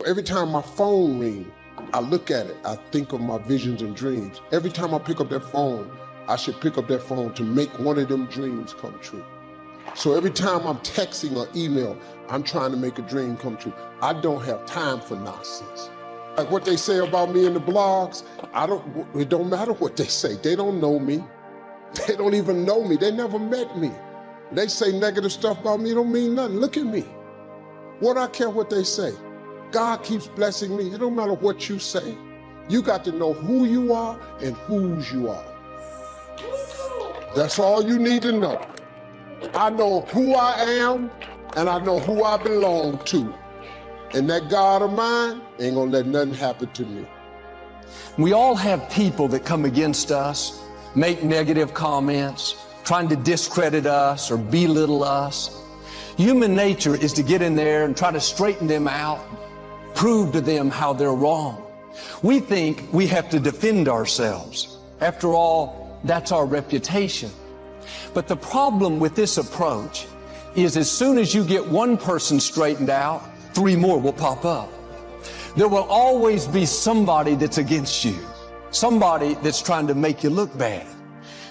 every time my phone rings, I look at it, I think of my visions and dreams. Every time I pick up that phone, I should pick up that phone to make one of them dreams come true. So every time I'm texting or email, I'm trying to make a dream come true. I don't have time for nonsense. Like what they say about me in the blogs, it don't matter what they say. They don't know me. They don't even know me. They never met me. They say negative stuff about me, it don't mean nothing. Look at me. What I care what they say. God keeps blessing me. It don't matter what you say. You got to know who you are and whose you are. That's all you need to know. I know who I am and I know who I belong to. And that God of mine ain't gonna let nothing happen to me. We all have people that come against us, make negative comments, trying to discredit us or belittle us. Human nature is to get in there and try to straighten them out, prove to them how they're wrong. We think we have to defend ourselves. After all, that's our reputation. But the problem with this approach is as soon as you get one person straightened out, 3 more will pop up. There will always be somebody that's against you, somebody that's trying to make you look bad.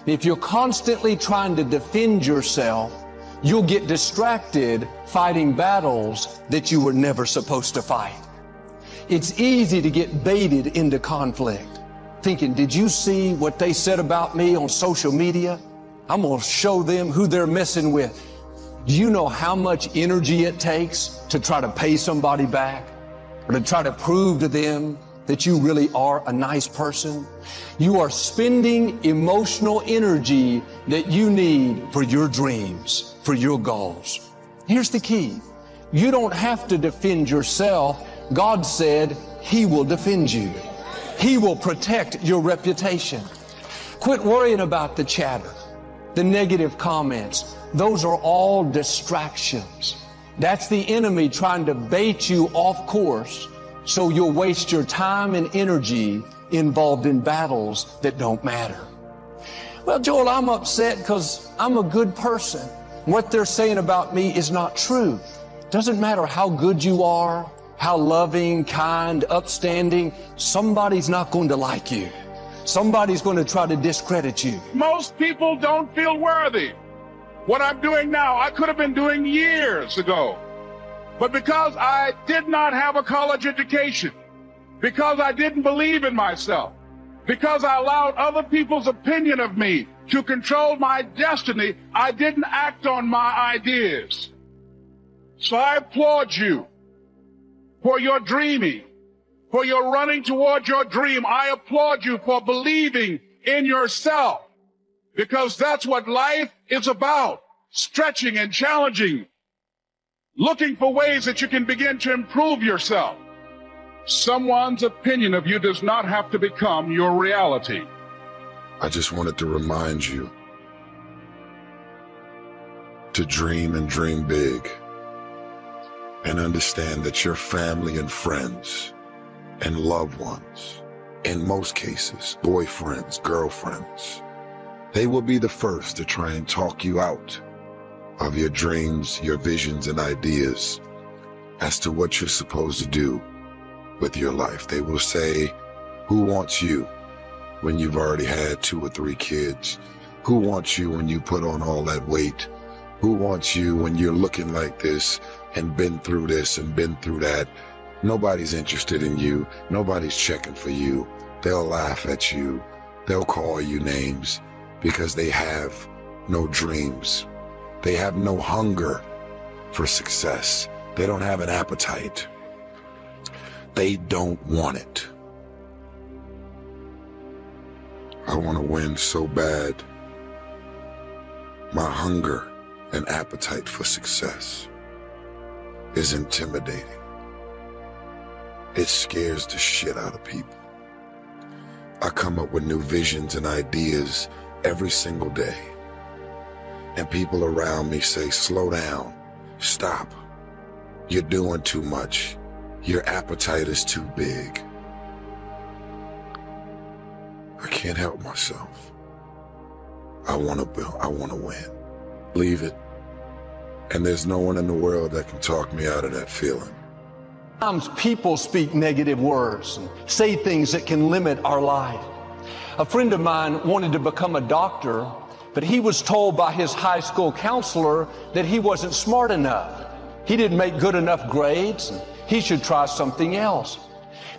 If you're constantly trying to defend yourself, you'll get distracted fighting battles that you were never supposed to fight. It's easy to get baited into conflict, thinking, did you see what they said about me on social media? I'm going to show them who they're messing with. Do you know how much energy it takes to try to pay somebody back or to try to prove to them that you really are a nice person? You are spending emotional energy that you need for your dreams, for your goals. Here's the key. You don't have to defend yourself. God said He will defend you. He will protect your reputation. Quit worrying about the chatter, the negative comments. Those are all distractions. That's the enemy trying to bait you off course so you'll waste your time and energy involved in battles that don't matter. Well, Joel, I'm upset because I'm a good person. What they're saying about me is not true. Doesn't matter how good you are, how loving, kind, upstanding, somebody's not going to like you. Somebody's going to try to discredit you. Most people don't feel worthy. What I'm doing now, I could have been doing years ago. But because I did not have a college education, because I didn't believe in myself, because I allowed other people's opinion of me to control my destiny, I didn't act on my ideas. So I applaud you for your dreaming, for your running toward your dream. I applaud you for believing in yourself, because that's what life is about, stretching and challenging, looking for ways that you can begin to improve yourself. Someone's opinion of you does not have to become your reality. I just wanted to remind you to dream and dream big, and understand that your family and friends and loved ones, in most cases, boyfriends, girlfriends, they will be the first to try and talk you out of your dreams, your visions, and ideas as to what you're supposed to do with your life. They will say, who wants you when you've already had 2 or 3 kids? Who wants you when you put on all that weight? Who wants you when you're looking like this and been through this and been through that? Nobody's interested in you. Nobody's checking for you. They'll laugh at you. They'll call you names because they have no dreams. They have no hunger for success. They don't have an appetite. They don't want it. I want to win so bad. My hunger and appetite for success is intimidating. It scares the shit out of people. I come up with new visions and ideas every single day. And people around me say, slow down, stop. You're doing too much. Your appetite is too big. I can't help myself. I want to win. Leave it. And there's no one in the world that can talk me out of that feeling. Sometimes people speak negative words and say things that can limit our life. A friend of mine wanted to become a doctor, but he was told by his high school counselor that he wasn't smart enough. He didn't make good enough grades, and he should try something else.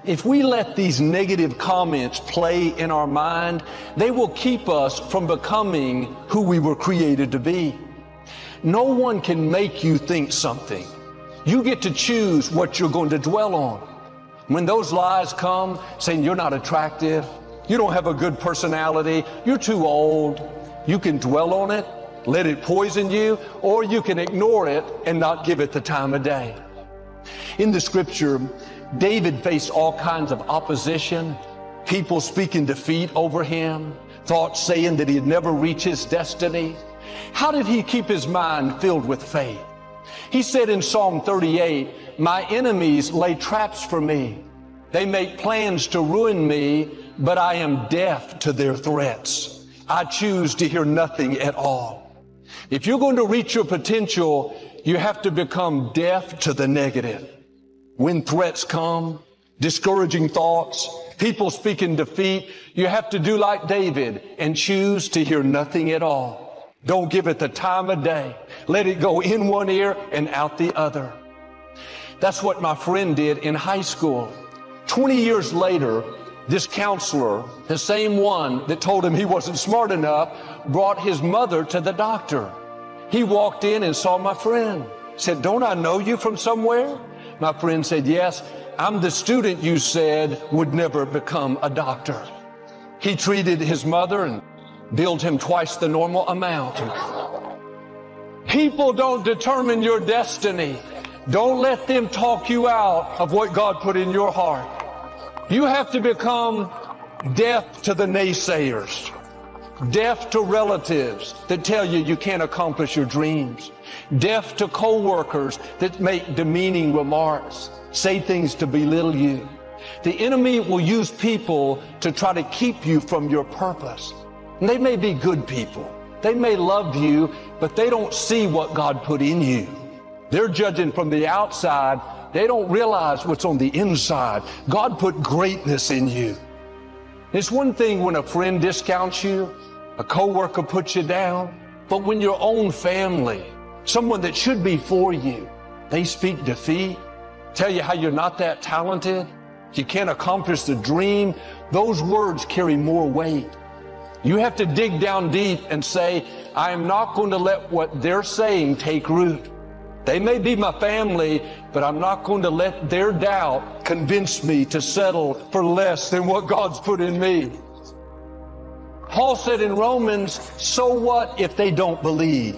If we let these negative comments play in our mind, they will keep us from becoming who we were created to be. No one can make you think something. You get to choose what you're going to dwell on. When those lies come saying you're not attractive, you don't have a good personality, you're too old, you can dwell on it, let it poison you, or you can ignore it and not give it the time of day. In the scripture, David faced all kinds of opposition, people speaking defeat over him, thoughts saying that he'd never reach his destiny. How did he keep his mind filled with faith? He said in Psalm 38, "My enemies lay traps for me. They make plans to ruin me, but I am deaf to their threats. I choose to hear nothing at all." If you're going to reach your potential, you have to become deaf to the negative. When threats come, discouraging thoughts, people speaking defeat, you have to do like David and choose to hear nothing at all. Don't give it the time of day. Let it go in one ear and out the other. That's what my friend did in high school. 20 years later, this counselor, the same one that told him he wasn't smart enough, brought his mother to the doctor. He walked in and saw my friend. Said, "Don't I know you from somewhere?" My friend said, "Yes, I'm the student you said would never become a doctor." He treated his mother and billed him twice the normal amount. People don't determine your destiny. Don't let them talk you out of what God put in your heart. You have to become deaf to the naysayers, deaf to relatives that tell you you can't accomplish your dreams, deaf to co-workers that make demeaning remarks, say things to belittle you. The enemy will use people to try to keep you from your purpose. And they may be good people. They may love you, but they don't see what God put in you. They're judging from the outside. They don't realize what's on the inside. God put greatness in you. It's one thing when a friend discounts you, a coworker puts you down, but when your own family, someone that should be for you, they speak defeat, tell you how you're not that talented, you can't accomplish the dream, those words carry more weight. You have to dig down deep and say, I am not going to let what they're saying take root. They may be my family, but I'm not going to let their doubt convince me to settle for less than what God's put in me. Paul said in Romans, so what if they don't believe?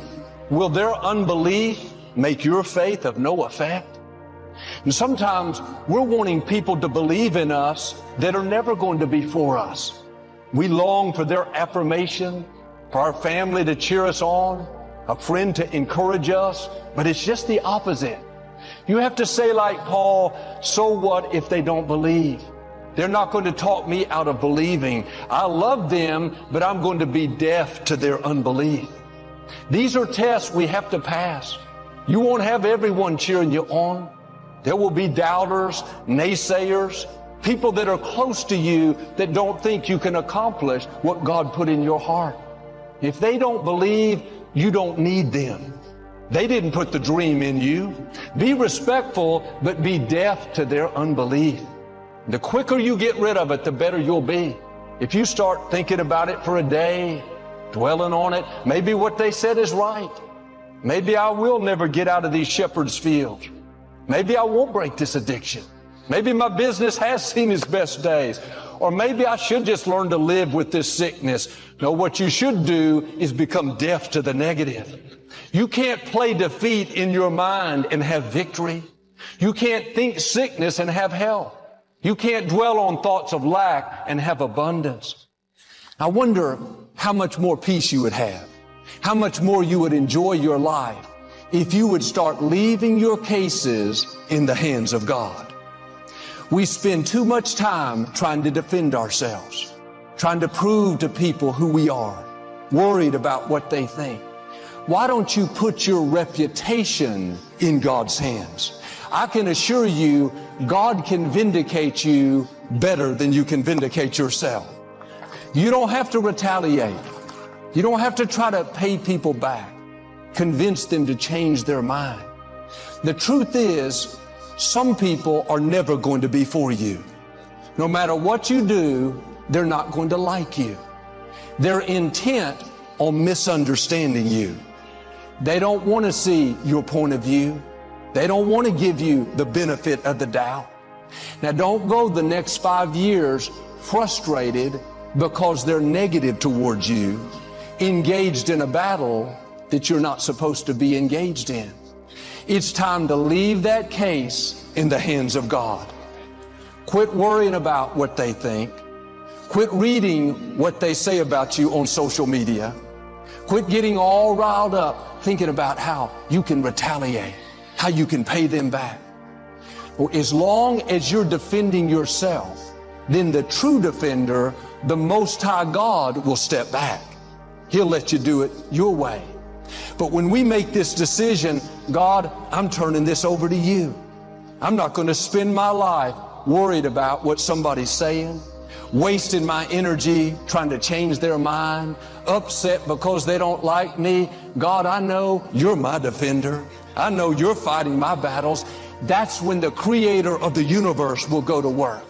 Will their unbelief make your faith of no effect? And sometimes we're wanting people to believe in us that are never going to be for us. We long for their affirmation, for our family to cheer us on, a friend to encourage us, but it's just the opposite. You have to say like Paul, so what if they don't believe? They're not going to talk me out of believing. I love them, but I'm going to be deaf to their unbelief. These are tests we have to pass. You won't have everyone cheering you on. There will be doubters, naysayers, people that are close to you that don't think you can accomplish what God put in your heart. If they don't believe, you don't need them. They didn't put the dream in you. Be respectful, but be deaf to their unbelief. The quicker you get rid of it, the better you'll be. If you start thinking about it for a day, dwelling on it, maybe what they said is right. Maybe I will never get out of these shepherd's fields. Maybe I won't break this addiction. Maybe my business has seen its best days. Or maybe I should just learn to live with this sickness. No, what you should do is become deaf to the negative. You can't play defeat in your mind and have victory. You can't think sickness and have health. You can't dwell on thoughts of lack and have abundance. I wonder how much more peace you would have, how much more you would enjoy your life if you would start leaving your cases in the hands of God. We spend too much time trying to defend ourselves, trying to prove to people who we are, worried about what they think. Why don't you put your reputation in God's hands? I can assure you, God can vindicate you better than you can vindicate yourself. You don't have to retaliate. You don't have to try to pay people back, convince them to change their mind. The truth is, some people are never going to be for you. No matter what you do, they're not going to like you. They're intent on misunderstanding you. They don't want to see your point of view. They don't want to give you the benefit of the doubt. Now, don't go the next 5 years frustrated because they're negative towards you, engaged in a battle that you're not supposed to be engaged in. It's time to leave that case in the hands of God. Quit worrying about what they think. Quit reading what they say about you on social media. Quit getting all riled up thinking about how you can retaliate, how you can pay them back. Well, as long as you're defending yourself, then the true defender, the Most High God, will step back. He'll let you do it your way. But when we make this decision, God, I'm turning this over to you. I'm not going to spend my life worried about what somebody's saying, wasting my energy trying to change their mind, upset because they don't like me. God, I know you're my defender. I know you're fighting my battles. That's when the creator of the universe will go to work.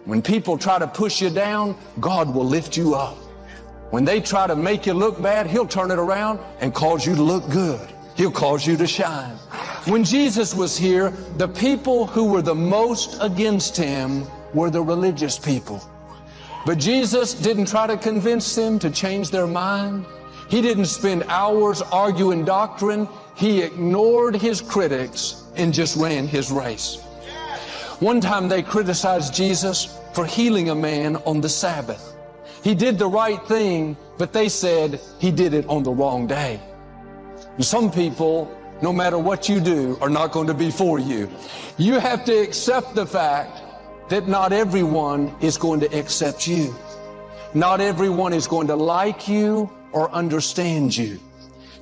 When people try to push you down, God will lift you up. When they try to make you look bad, he'll turn it around and cause you to look good. He'll cause you to shine. When Jesus was here, the people who were the most against him were the religious people. But Jesus didn't try to convince them to change their mind. He didn't spend hours arguing doctrine. He ignored his critics and just ran his race. One time they criticized Jesus for healing a man on the Sabbath. He did the right thing, but they said he did it on the wrong day. Some people, no matter what you do, are not going to be for you. You have to accept the fact that not everyone is going to accept you. Not everyone is going to like you or understand you.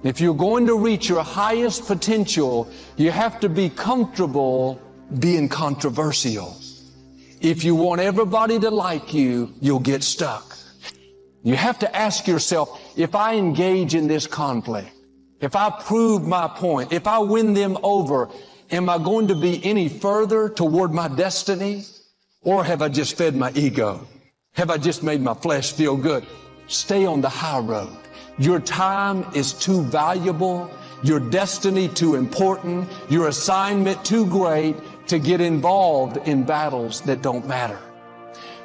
If you're going to reach your highest potential, you have to be comfortable being controversial. If you want everybody to like you, you'll get stuck. You have to ask yourself, if I engage in this conflict, if I prove my point, if I win them over, am I going to be any further toward my destiny? Or have I just fed my ego? Have I just made my flesh feel good? Stay on the high road. Your time is too valuable, your destiny too important, your assignment too great to get involved in battles that don't matter.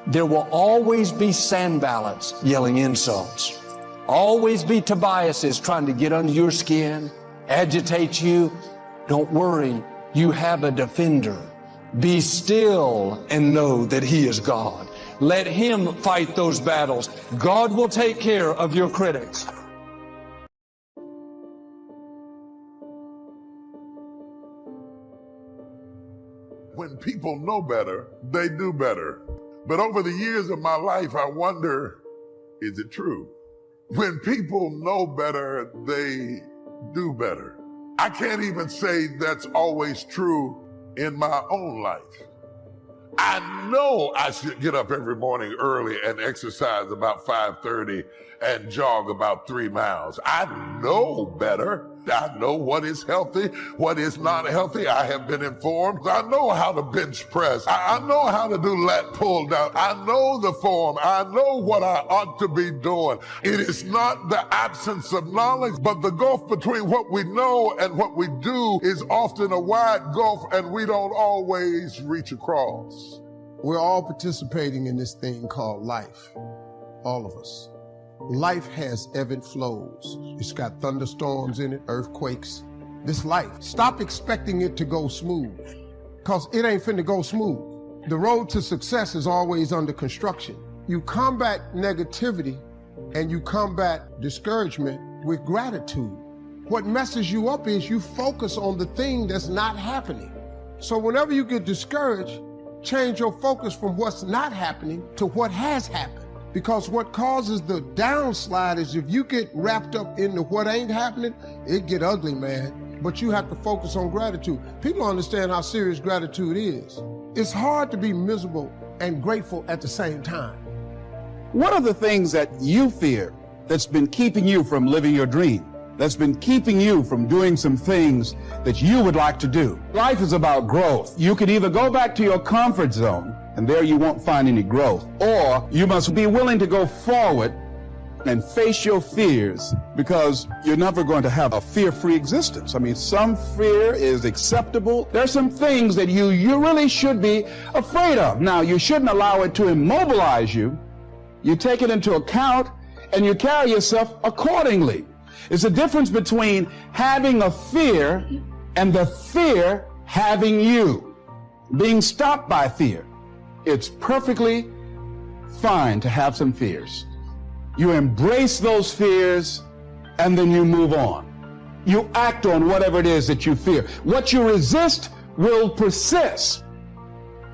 There will always be Sanballats yelling insults. Always be Tobiases trying to get under your skin, agitate you. Don't worry, you have a defender. Be still and know that he is God. Let him fight those battles. God will take care of your critics. When people know better, they do better. But over the years of my life, I wonder, is it true? When people know better, they do better. I can't even say that's always true in my own life. I know I should get up every morning early and exercise about 5:30 and jog about 3 miles. I know better. I know what is healthy, what is not healthy. I have been informed. I know how to bench press. I know how to do lat pull down. I know the form. I know what I ought to be doing. It is not the absence of knowledge, but the gulf between what we know and what we do is often a wide gulf, and we don't always reach across. We're all participating in this thing called life, all of us. Life has ebb and flows. It's got thunderstorms in it, earthquakes. This life, stop expecting it to go smooth, because it ain't finna go smooth. The road to success is always under construction. You combat negativity and you combat discouragement with gratitude. What messes you up is you focus on the thing that's not happening. So whenever you get discouraged, change your focus from what's not happening to what has happened. Because what causes the downslide is if you get wrapped up into what ain't happening, it get ugly, man. but you have to focus on gratitude. People don't understand how serious gratitude is. It's hard to be miserable and grateful at the same time. What are the things that you fear that's been keeping you from living your dream? That's been keeping you from doing some things that you would like to do? Life is about growth. You could either go back to your comfort zone, and there you won't find any growth, or you must be willing to go forward and face your fears, because you're never going to have a fear-free existence. I mean, some fear is acceptable. There's some things that you really should be afraid of. Now, you shouldn't allow it to immobilize you. You take it into account, and you carry yourself accordingly. It's a difference between having a fear and the fear having you, being stopped by fear. It's perfectly fine to have some fears. You embrace those fears, and then you move on. You act on whatever it is that you fear. What you resist will persist.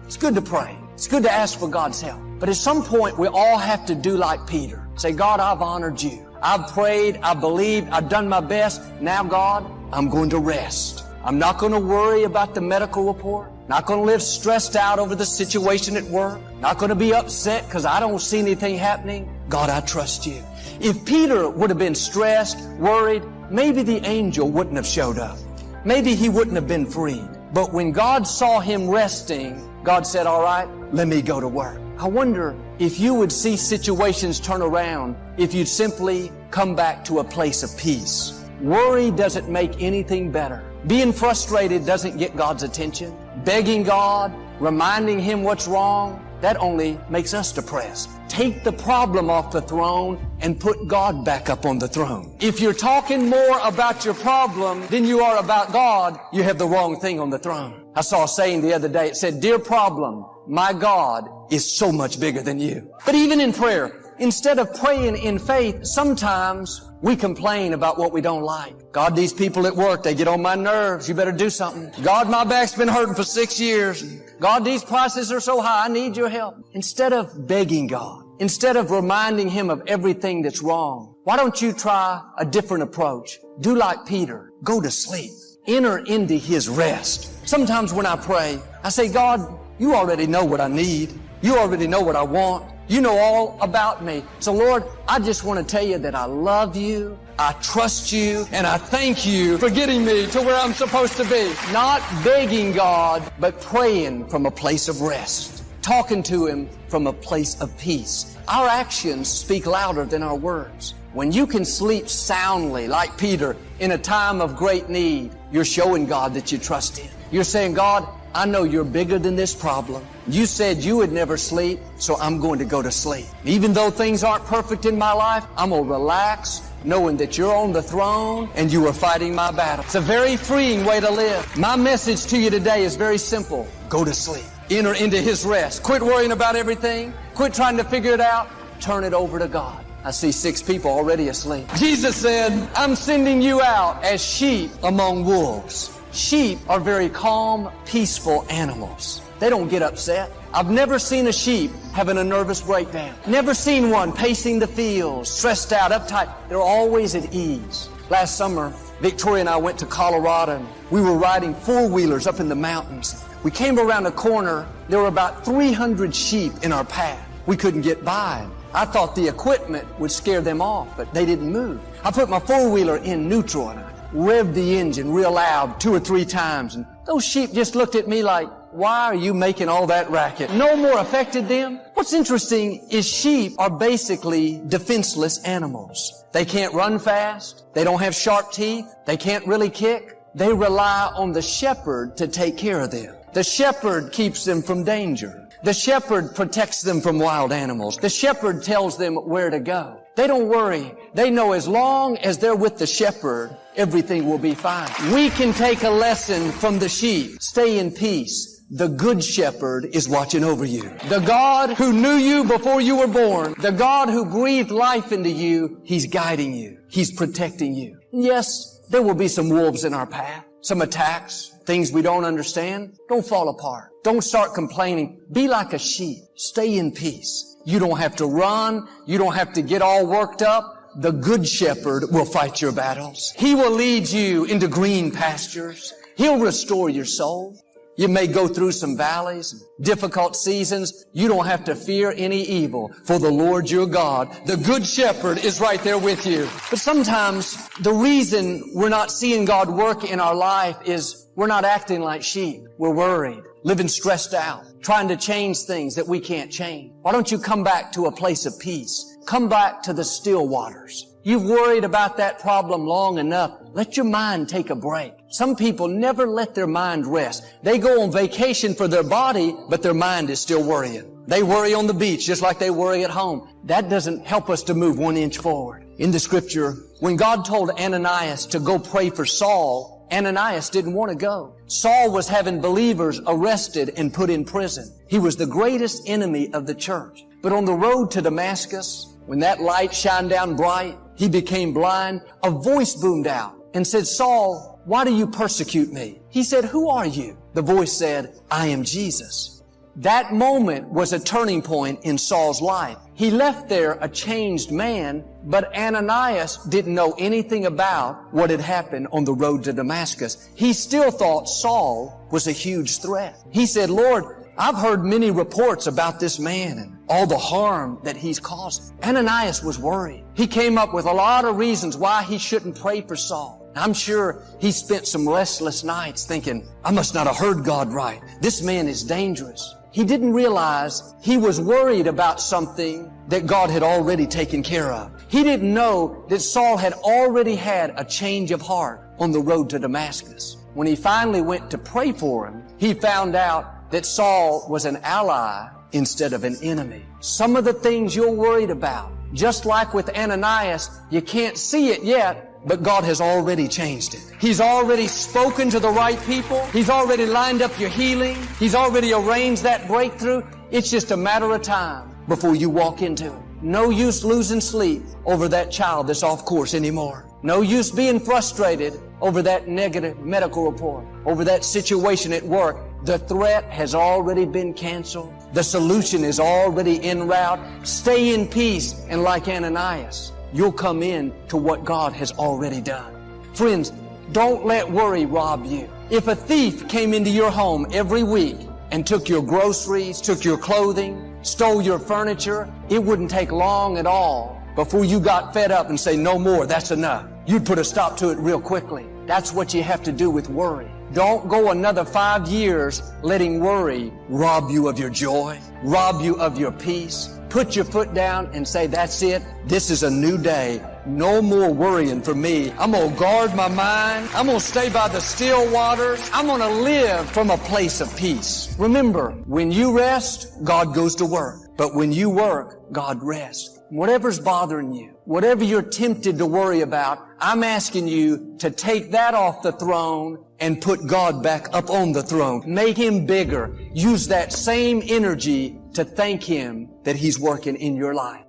It's good to pray. It's good to ask for God's help. But at some point, we all have to do like Peter. Say, God, I've honored you. I've prayed, I believed, I've done my best. Now, God, I'm going to rest. I'm not going to worry about the medical report. Not going to live stressed out over the situation at work. Not going to be upset because I don't see anything happening. God, I trust you. If Peter would have been stressed, worried, maybe the angel wouldn't have showed up. Maybe he wouldn't have been freed. But when God saw him resting, God said, all right, let me go to work. I wonder if you would see situations turn around if you'd simply come back to a place of peace. Worry doesn't make anything better. Being frustrated doesn't get God's attention. Begging God, reminding Him what's wrong, that only makes us depressed. Take the problem off the throne and put God back up on the throne. If you're talking more about your problem than you are about God, you have the wrong thing on the throne. I saw a saying the other day. It said, "Dear problem, my God is so much bigger than you." But even in prayer, instead of praying in faith, sometimes we complain about what we don't like. God, these people at work, they get on my nerves. You better do something. God, my back's been hurting for 6 years. God, these prices are so high. I need your help. Instead of begging God, instead of reminding Him of everything that's wrong, why don't you try a different approach? Do like Peter. Go to sleep. Enter into His rest. Sometimes when I pray, I say, God, you already know what I need. You already know what I want. You know all about me. So Lord, I just want to tell you that I love you, I trust you, and I thank you for getting me to where I'm supposed to be. Not begging God, but praying from a place of rest. Talking to Him from a place of peace. Our actions speak louder than our words. When you can sleep soundly, like Peter, in a time of great need, you're showing God that you trust Him. You're saying, God, I know you're bigger than this problem. You said you would never sleep, so I'm going to go to sleep. Even though things aren't perfect in my life, I'm going to relax, knowing that you're on the throne and you are fighting my battle. It's a very freeing way to live. My message to you today is very simple. Go to sleep. Enter into His rest. Quit worrying about everything. Quit trying to figure it out. Turn it over to God. I see 6 people already asleep. Jesus said, I'm sending you out as sheep among wolves. Sheep are very calm, peaceful animals. They don't get upset. I've never seen a sheep having a nervous breakdown. Never seen one pacing the fields, stressed out, uptight. They're always at ease. Last summer, Victoria and I went to Colorado, and we were riding 4-wheelers up in the mountains. We came around a corner. There were about 300 sheep in our path. We couldn't get by. I thought the equipment would scare them off, but they didn't move. I put my 4-wheeler in neutral, and I revved the engine real loud 2 or 3 times, and those sheep just looked at me like, why are you making all that racket? No more affected them. What's interesting is sheep are basically defenseless animals. They can't run fast. They don't have sharp teeth. They can't really kick. They rely on the shepherd to take care of them. The shepherd keeps them from danger. The shepherd protects them from wild animals. The shepherd tells them where to go. They don't worry. They know as long as they're with the shepherd, everything will be fine. We can take a lesson from the sheep. Stay in peace. The good shepherd is watching over you. The God who knew you before you were born, the God who breathed life into you, He's guiding you. He's protecting you. Yes, there will be some wolves in our path, some attacks, things we don't understand. Don't fall apart. Don't start complaining. Be like a sheep. Stay in peace. You don't have to run. You don't have to get all worked up. the good shepherd will fight your battles. He will lead you into green pastures. He'll restore your soul. You may go through some valleys, difficult seasons. You don't have to fear any evil, for the Lord your God, the good shepherd, is right there with you. But sometimes the reason we're not seeing God work in our life is we're not acting like sheep. We're worried, living stressed out, trying to change things that we can't change. Why don't you come back to a place of peace? Come back to the still waters. You've worried about that problem long enough. Let your mind take a break. Some people never let their mind rest. They go on vacation for their body, but their mind is still worrying. They worry on the beach just like they worry at home. That doesn't help us to move 1 inch forward. In the scripture, when God told Ananias to go pray for Saul, Ananias didn't want to go. Saul was having believers arrested and put in prison. He was the greatest enemy of the church. But on the road to Damascus, when that light shined down bright, he became blind. A voice boomed out and said, Saul, why do you persecute me? He said, who are you? The voice said, I am Jesus. That moment was a turning point in Saul's life. He left there a changed man, but Ananias didn't know anything about what had happened on the road to Damascus. He still thought Saul was a huge threat. He said, Lord, I've heard many reports about this man and all the harm that he's causing. Ananias was worried. He came up with a lot of reasons why he shouldn't pray for Saul. I'm sure he spent some restless nights thinking, I must not have heard God right. This man is dangerous. He didn't realize he was worried about something that God had already taken care of. He didn't know that Saul had already had a change of heart on the road to Damascus. When he finally went to pray for him, he found out that Saul was an ally instead of an enemy. Some of the things you're worried about, just like with Ananias, you can't see it yet, but God has already changed it. He's already spoken to the right people. He's already lined up your healing. He's already arranged that breakthrough. It's just a matter of time before you walk into it. No use losing sleep over that child that's off course anymore. No use being frustrated over that negative medical report, over that situation at work. The threat has already been canceled. The solution is already en route. Stay in peace, and like Ananias, you'll come in to what God has already done. Friends, don't let worry rob you. If a thief came into your home every week and took your groceries, took your clothing, stole your furniture, it wouldn't take long at all before you got fed up and say, no more, that's enough. You'd put a stop to it real quickly. That's what you have to do with worry. Don't go another 5 years letting worry rob you of your joy, rob you of your peace. Put your foot down and say, that's it. This is a new day. No more worrying for me. I'm going to guard my mind. I'm going to stay by the still waters. I'm going to live from a place of peace. Remember, when you rest, God goes to work. But when you work, God rests. Whatever's bothering you, whatever you're tempted to worry about, I'm asking you to take that off the throne and put God back up on the throne. Make Him bigger. Use that same energy to thank Him that He's working in your life.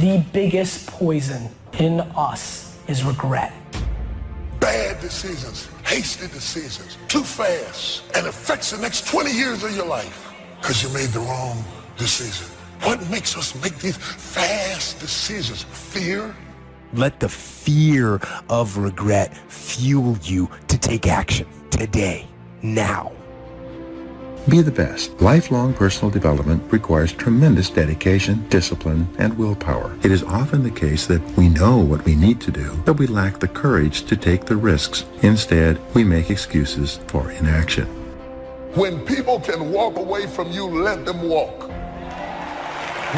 The biggest poison in us is regret. Bad decisions, hasty decisions, too fast, and affects the next 20 years of your life because you made the wrong decision. What makes us make these fast decisions? Fear? Let the fear of regret fuel you to take action today, now. Be the best. Lifelong personal development requires tremendous dedication, discipline, and willpower. It is often the case that we know what we need to do, but we lack the courage to take the risks. Instead, we make excuses for inaction. When people can walk away from you, let them walk.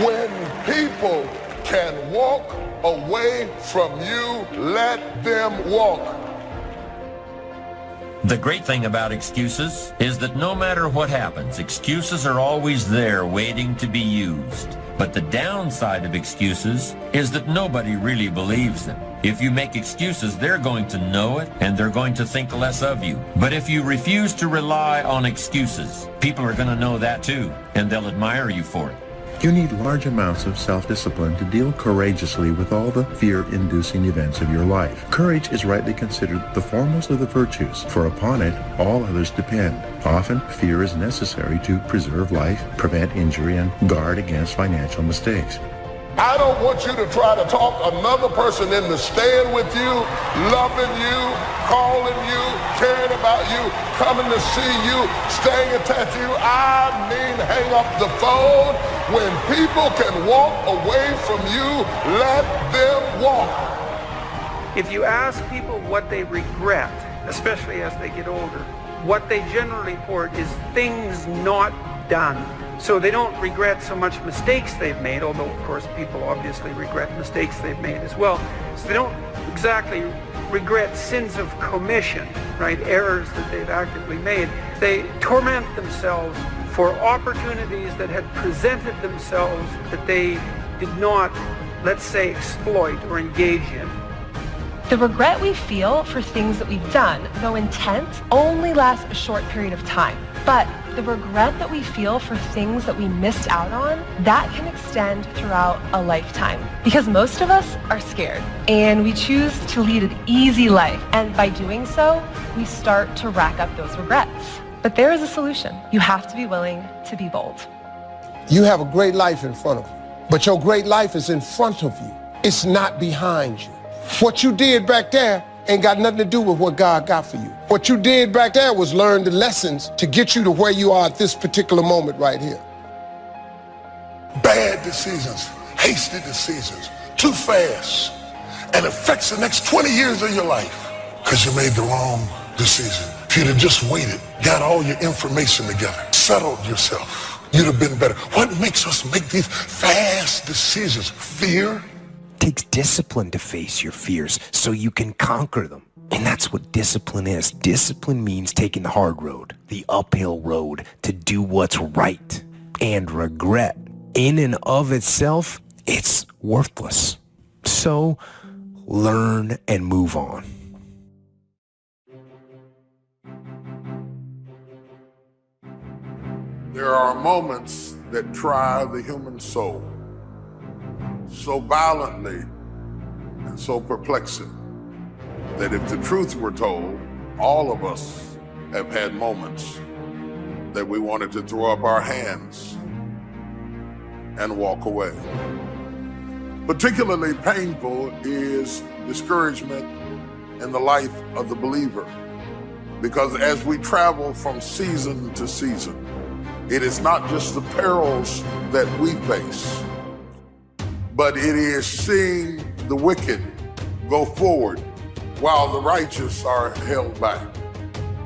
When people can walk away from you, let them walk. The great thing about excuses is that no matter what happens, excuses are always there waiting to be used. But the downside of excuses is that nobody really believes them. If you make excuses, they're going to know it and they're going to think less of you. But if you refuse to rely on excuses, people are going to know that too, and they'll admire you for it. You need large amounts of self-discipline to deal courageously with all the fear-inducing events of your life. Courage is rightly considered the foremost of the virtues, for upon it all others depend. Often, fear is necessary to preserve life, prevent injury, and guard against financial mistakes. I don't want you to try to talk another person into staying with you, loving you, calling you, caring about you, coming to see you, staying attached to you. I mean, hang up the phone. When people can walk away from you, let them walk. If you ask people what they regret, especially as they get older, what they generally report is things not done. So they don't regret so much mistakes they've made, although of course people obviously regret mistakes they've made as well. So they don't exactly regret sins of commission, right? Errors that they've actively made. They torment themselves for opportunities that had presented themselves that they did not, let's say, exploit or engage in. The regret we feel for things that we've done, though intense, only lasts a short period of time. But the regret that we feel for things that we missed out on, that can extend throughout a lifetime. Because most of us are scared, and we choose to lead an easy life. And by doing so, we start to rack up those regrets. But there is a solution. You have to be willing to be bold. You have a great life in front of you, but your great life is in front of you. It's not behind you. What you did back there ain't got nothing to do with what God got for you. What you did back there was learn the lessons to get you to where you are at this particular moment right here. Bad decisions, hasty decisions, too fast, and affects the next 20 years of your life because you made the wrong decision. If you'd have just waited, got all your information together, settled yourself, you'd have been better. What makes us make these fast decisions? Fear? It takes discipline to face your fears so you can conquer them. And that's what discipline is. Discipline means taking the hard road, the uphill road, to do what's right. And regret, in and of itself, it's worthless. So learn and move on. There are moments that try the human soul so violently and so perplexing that if the truth were told, all of us have had moments that we wanted to throw up our hands and walk away. Particularly painful is discouragement in the life of the believer, because as we travel from season to season, it is not just the perils that we face, but it is seeing the wicked go forward while the righteous are held back.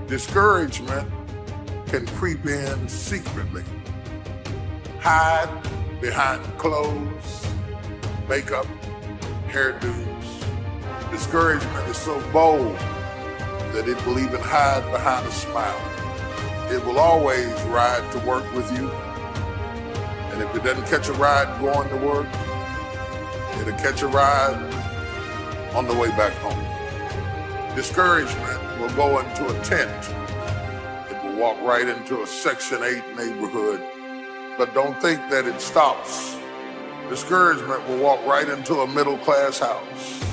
Discouragement can creep in secretly, hide behind clothes, makeup, hairdos. Discouragement is so bold that it will even hide behind a smile. It will always ride to work with you, and if it doesn't catch a ride going to work, it'll catch a ride on the way back home. Discouragement will go into a tent. It will walk right into a Section 8 neighborhood. But don't think that it stops Discouragement will walk right into a middle-class house.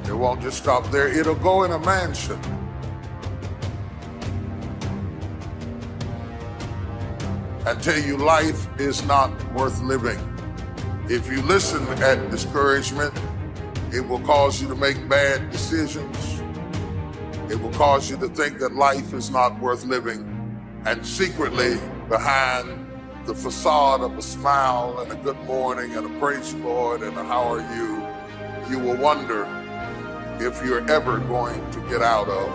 It won't just stop there. It'll go in a mansion. And tell you life is not worth living. If you listen at discouragement, it will cause you to make bad decisions. It will cause you to think that life is not worth living. And secretly, behind the facade of a smile and a good morning and a praise the Lord and a how are you, you will wonder if you're ever going to get out of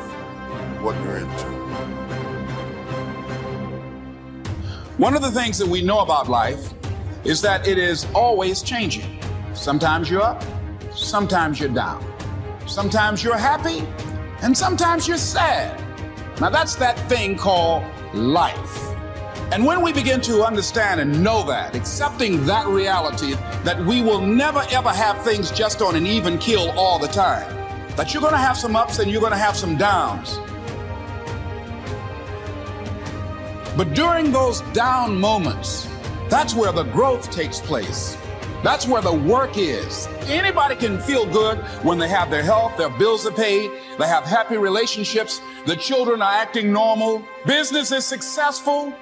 what you're into. One of the things that we know about life is that it is always changing. Sometimes you're up, sometimes you're down. Sometimes you're happy, and sometimes you're sad. Now that's that thing called life. And when we begin to understand and know that, accepting that reality, that we will never ever have things just on an even keel all the time, that you're gonna have some ups and you're gonna have some downs. But during those down moments, that's where the growth takes place. That's where the work is. Anybody can feel good when they have their health, their bills are paid, they have happy relationships, the children are acting normal, business is successful.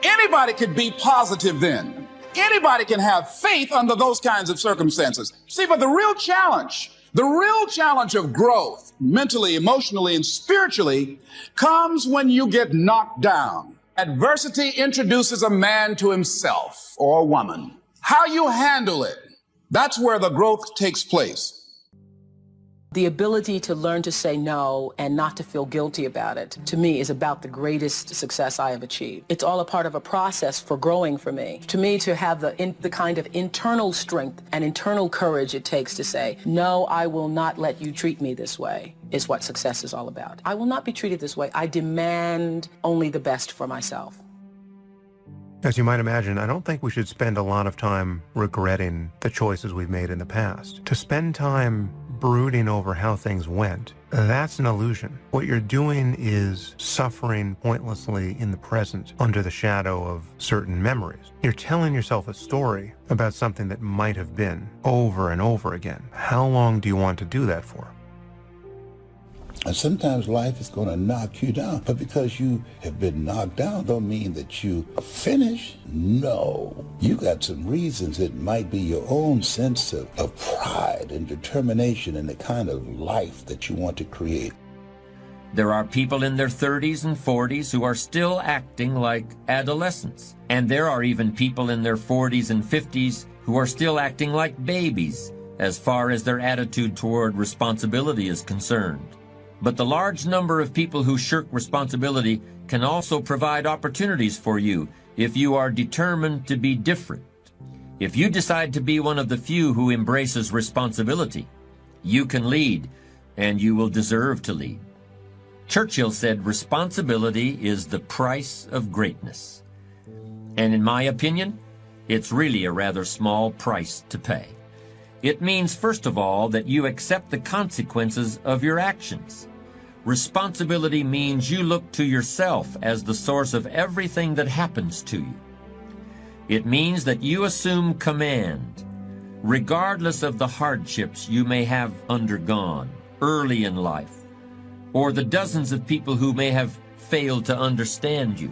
Anybody could be positive then. Anybody can have faith under those kinds of circumstances. See, but the real challenge of growth, mentally, emotionally, and spiritually, comes when you get knocked down. Adversity introduces a man to himself or a woman. How you handle it, that's where the growth takes place. The ability to learn to say no and not to feel guilty about it, to me, is about the greatest success I have achieved. It's all a part of a process for growing for me. To me, to have the kind of internal strength and internal courage it takes to say, no, I will not let you treat me this way, is what success is all about. I will not be treated this way. I demand only the best for myself. As you might imagine, I don't think we should spend a lot of time regretting the choices we've made in the past. To spend time brooding over how things went, that's an illusion. What you're doing is suffering pointlessly in the present under the shadow of certain memories. You're telling yourself a story about something that might have been over and over again. How long do you want to do that for? And sometimes life is going to knock you down. But because you have been knocked down don't mean that you are finished. No. You got some reasons. It might be your own sense of pride and determination in the kind of life that you want to create. There are people in their 30s and 40s who are still acting like adolescents. And there are even people in their 40s and 50s who are still acting like babies as far as their attitude toward responsibility is concerned. But the large number of people who shirk responsibility can also provide opportunities for you if you are determined to be different. If you decide to be one of the few who embraces responsibility, you can lead, and you will deserve to lead. Churchill said responsibility is the price of greatness. And in my opinion, it's really a rather small price to pay. It means, first of all, that you accept the consequences of your actions. Responsibility means you look to yourself as the source of everything that happens to you. It means that you assume command, regardless of the hardships you may have undergone early in life, or the dozens of people who may have failed to understand you.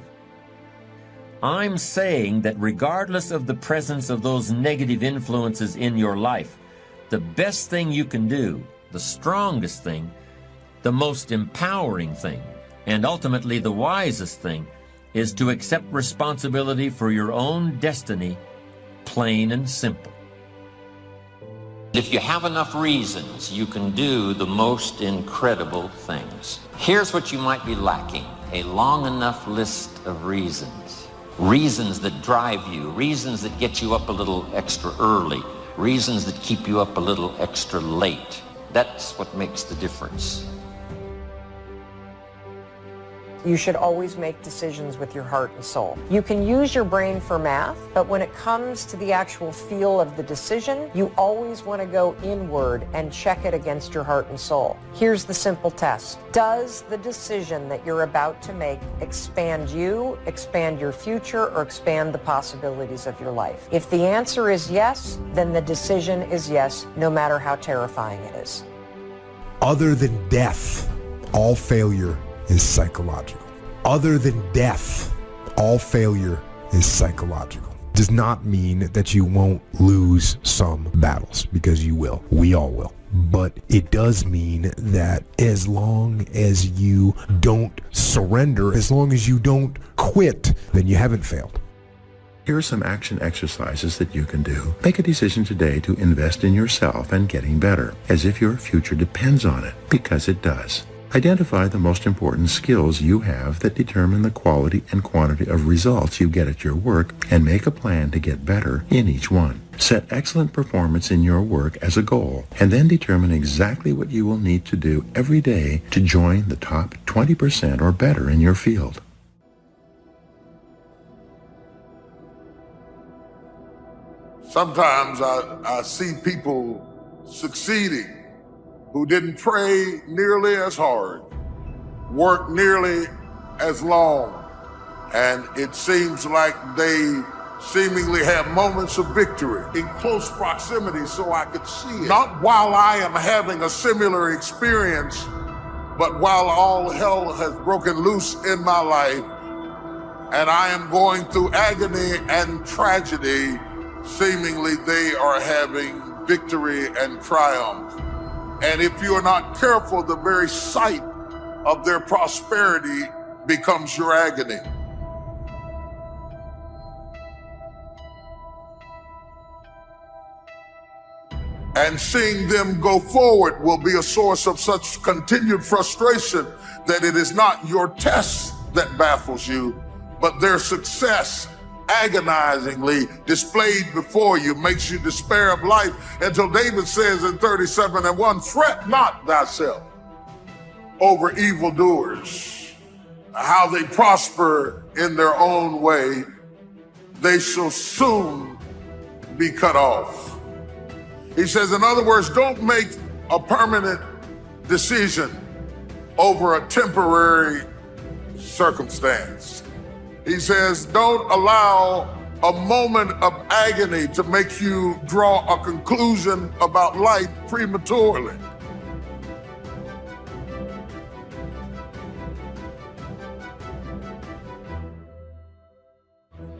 I'm saying that regardless of the presence of those negative influences in your life, the best thing you can do, the strongest thing, the most empowering thing, and ultimately the wisest thing, is to accept responsibility for your own destiny, plain and simple. If you have enough reasons, you can do the most incredible things. Here's what you might be lacking: a long enough list of reasons. Reasons that drive you, reasons that get you up a little extra early, reasons that keep you up a little extra late. That's what makes the difference. You should always make decisions with your heart and soul. You can use your brain for math, but when it comes to the actual feel of the decision, you always want to go inward and check it against your heart and soul. Here's the simple test. Does the decision that you're about to make expand you, expand your future, or expand the possibilities of your life? If the answer is yes, then the decision is yes, no matter how terrifying it is. Other than death, all failure is psychological. Other than death, all failure is psychological. Does not mean that you won't lose some battles, because you will. We all will. But it does mean that as long as you don't surrender, as long as you don't quit, then you haven't failed. Here are some action exercises that you can do. Make a decision today to invest in yourself and getting better, as if your future depends on it, because it does. Identify the most important skills you have that determine the quality and quantity of results you get at your work, and make a plan to get better in each one. Set excellent performance in your work as a goal, and then determine exactly what you will need to do every day to join the top 20% or better in your field. Sometimes I see people succeeding who didn't pray nearly as hard, work nearly as long, and it seems like they seemingly have moments of victory in close proximity so I could see it. Not while I am having a similar experience, but while all hell has broken loose in my life and I am going through agony and tragedy, seemingly they are having victory and triumph. And if you are not careful, the very sight of their prosperity becomes your agony. And seeing them go forward will be a source of such continued frustration that it is not your test that baffles you, but their success agonizingly displayed before you makes you despair of life, until David says in 37:1, fret not thyself over evildoers, how they prosper in their own way, they shall soon be cut off. He says, in other words, don't make a permanent decision over a temporary circumstance. He says, don't allow a moment of agony to make you draw a conclusion about life prematurely.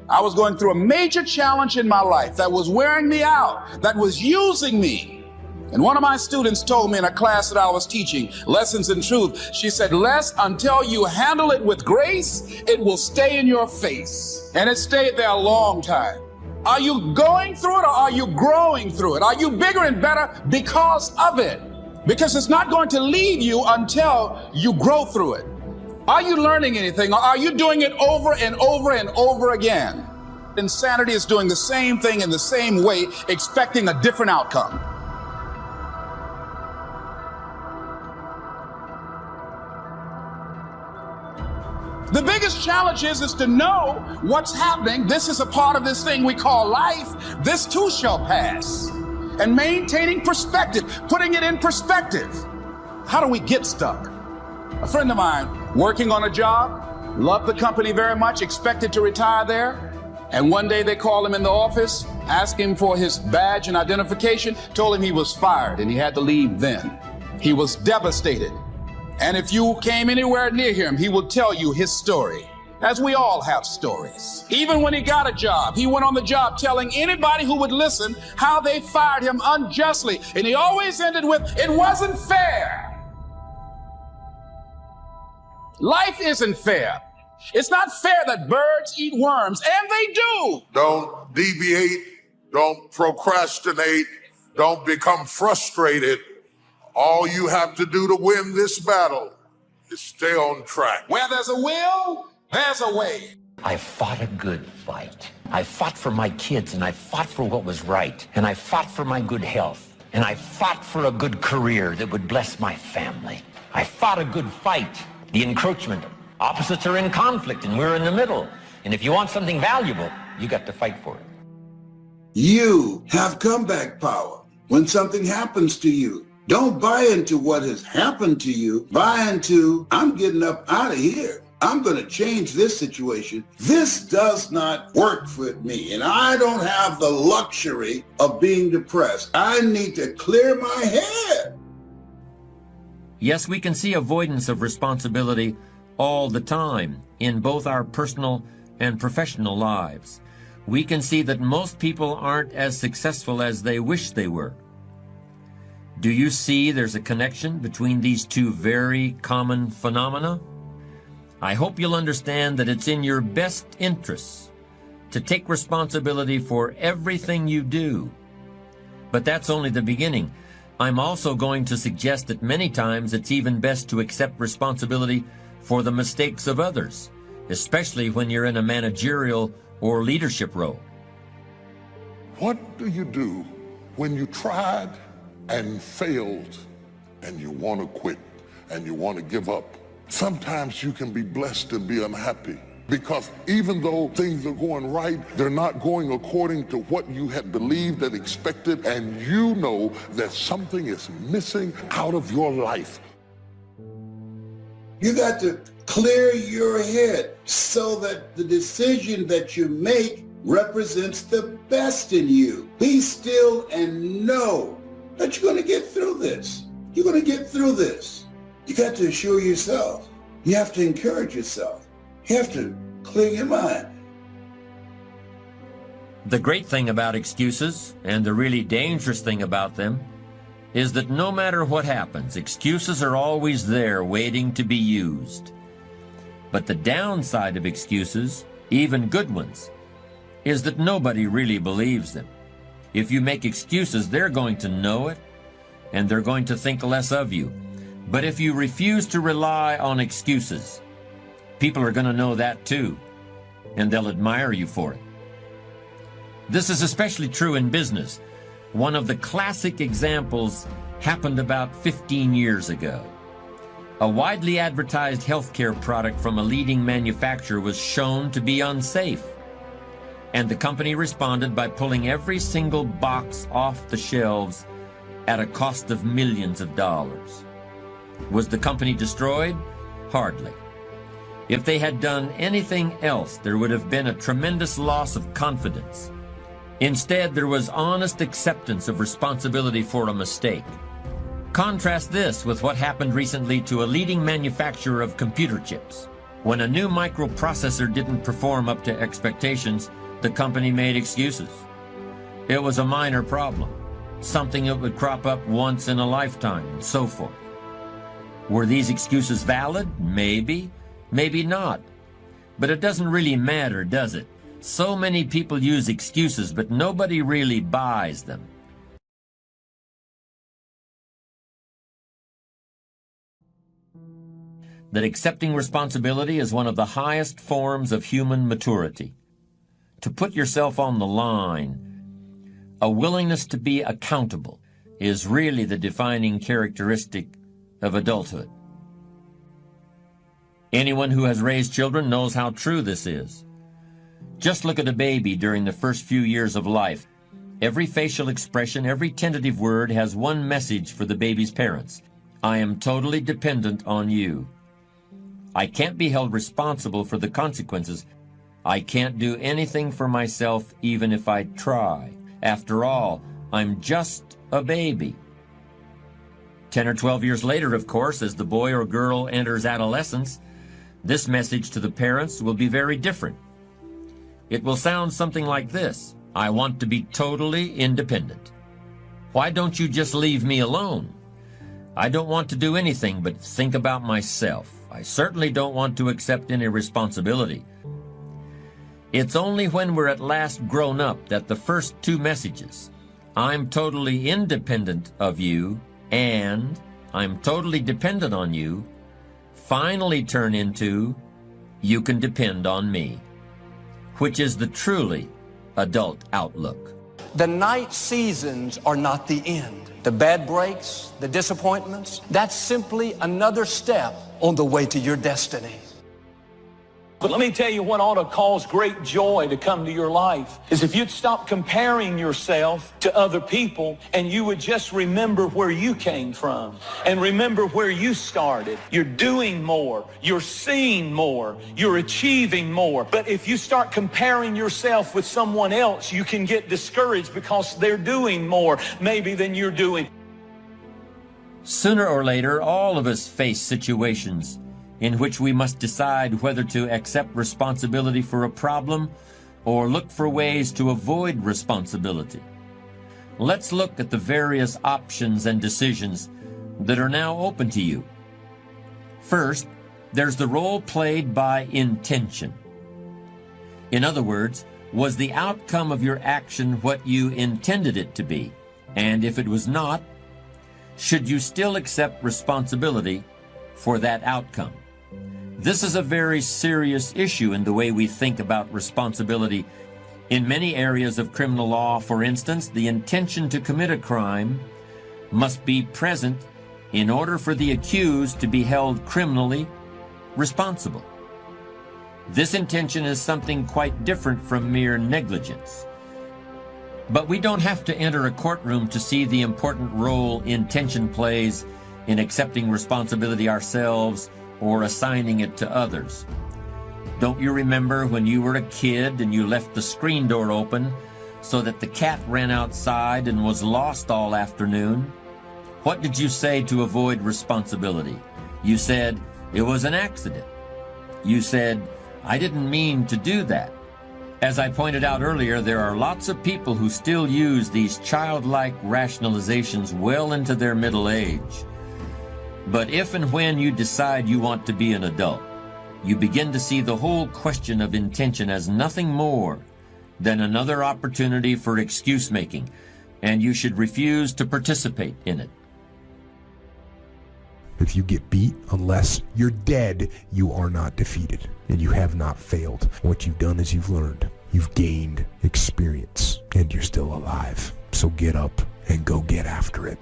I was going through a major challenge in my life that was wearing me out, that was using me. And one of my students told me in a class that I was teaching, Lessons in Truth, she said, Les, until you handle it with grace, it will stay in your face. And it stayed there a long time. Are you going through it, or are you growing through it? Are you bigger and better because of it? Because it's not going to leave you until you grow through it. Are you learning anything, or are you doing it over and over and over again? Insanity is doing the same thing in the same way, expecting a different outcome. The biggest challenge is to know what's happening. This is a part of this thing we call life. This too shall pass. And maintaining perspective, putting it in perspective. How do we get stuck? A friend of mine working on a job, loved the company very much, expected to retire there. And one day they called him in the office, asked him for his badge and identification, told him he was fired and he had to leave then. He was devastated. And if you came anywhere near him, he would tell you his story, as we all have stories. Even when he got a job, he went on the job telling anybody who would listen how they fired him unjustly. And he always ended with, it wasn't fair. Life isn't fair. It's not fair that birds eat worms, and they do. Don't deviate, don't procrastinate, don't become frustrated. All you have to do to win this battle is stay on track. Where there's a will, there's a way. I fought a good fight. I fought for my kids, and I fought for what was right, and I fought for my good health, and I fought for a good career that would bless my family. I fought a good fight. The encroachment Opposites are in conflict, and we're in the middle. And if you want something valuable, you got to fight for it. You have comeback power when something happens to you. Don't buy into what has happened to you. Buy into, I'm getting up out of here. I'm going to change this situation. This does not work for me, and I don't have the luxury of being depressed. I need to clear my head. Yes, we can see avoidance of responsibility all the time in both our personal and professional lives. We can see that most people aren't as successful as they wish they were. Do you see there's a connection between these two very common phenomena? I hope you'll understand that it's in your best interests to take responsibility for everything you do. But that's only the beginning. I'm also going to suggest that many times it's even best to accept responsibility for the mistakes of others, especially when you're in a managerial or leadership role. What do you do when you tried and failed and you want to quit and you want to give up? Sometimes you can be blessed and be unhappy because even though things are going right, they're not going according to what you had believed and expected, and you know that something is missing out of your life. You got to clear your head so that the decision that you make represents the best in you. Be still and know that you're going to get through this. You're going to get through this. You got to assure yourself. You have to encourage yourself. You have to clear your mind. The great thing about excuses, and the really dangerous thing about them, is that no matter what happens, excuses are always there waiting to be used. But the downside of excuses, even good ones, is that nobody really believes them. If you make excuses, they're going to know it, and they're going to think less of you. But if you refuse to rely on excuses, people are going to know that too, and they'll admire you for it. This is especially true in business. One of the classic examples happened about 15 years ago. A widely advertised healthcare product from a leading manufacturer was shown to be unsafe, and the company responded by pulling every single box off the shelves at a cost of millions of dollars. Was the company destroyed? Hardly. If they had done anything else, there would have been a tremendous loss of confidence. Instead, there was honest acceptance of responsibility for a mistake. Contrast this with what happened recently to a leading manufacturer of computer chips. When a new microprocessor didn't perform up to expectations, the company made excuses. It was a minor problem, something that would crop up once in a lifetime, and so forth. Were these excuses valid? Maybe, maybe not. But it doesn't really matter, does it? So many people use excuses, but nobody really buys them. That accepting responsibility is one of the highest forms of human maturity. To put yourself on the line, a willingness to be accountable, is really the defining characteristic of adulthood. Anyone who has raised children knows how true this is. Just look at a baby during the first few years of life. Every facial expression, every tentative word has one message for the baby's parents. I am totally dependent on you. I can't be held responsible for the consequences. I can't do anything for myself even if I try. After all, I'm just a baby. 10 or 12 years later, of course, as the boy or girl enters adolescence, this message to the parents will be very different. It will sound something like this: I want to be totally independent. Why don't you just leave me alone? I don't want to do anything but think about myself. I certainly don't want to accept any responsibility. It's only when we're at last grown up that the first two messages, I'm totally independent of you and I'm totally dependent on you, finally turn into you can depend on me, which is the truly adult outlook. The night seasons are not the end. The bad breaks, the disappointments, that's simply another step on the way to your destiny. But let me tell you what ought to cause great joy to come to your life is if you'd stop comparing yourself to other people and you would just remember where you came from and remember where you started. You're doing more. You're seeing more. You're achieving more. But if you start comparing yourself with someone else, you can get discouraged because they're doing more maybe than you're doing. Sooner or later, all of us face situations in which we must decide whether to accept responsibility for a problem or look for ways to avoid responsibility. Let's look at the various options and decisions that are now open to you. First, there's the role played by intention. In other words, was the outcome of your action what you intended it to be? And if it was not, should you still accept responsibility for that outcome? This is a very serious issue in the way we think about responsibility. In many areas of criminal law, for instance, the intention to commit a crime must be present in order for the accused to be held criminally responsible. This intention is something quite different from mere negligence. But we don't have to enter a courtroom to see the important role intention plays in accepting responsibility ourselves or assigning it to others. Don't you remember when you were a kid and you left the screen door open so that the cat ran outside and was lost all afternoon? What did you say to avoid responsibility? You said, it was an accident. You said, I didn't mean to do that. As I pointed out earlier, there are lots of people who still use these childlike rationalizations well into their middle age. But if and when you decide you want to be an adult, you begin to see the whole question of intention as nothing more than another opportunity for excuse-making, and you should refuse to participate in it. If you get beat, unless you're dead, you are not defeated, and you have not failed. What you've done is you've learned. You've gained experience, and you're still alive. So get up and go get after it.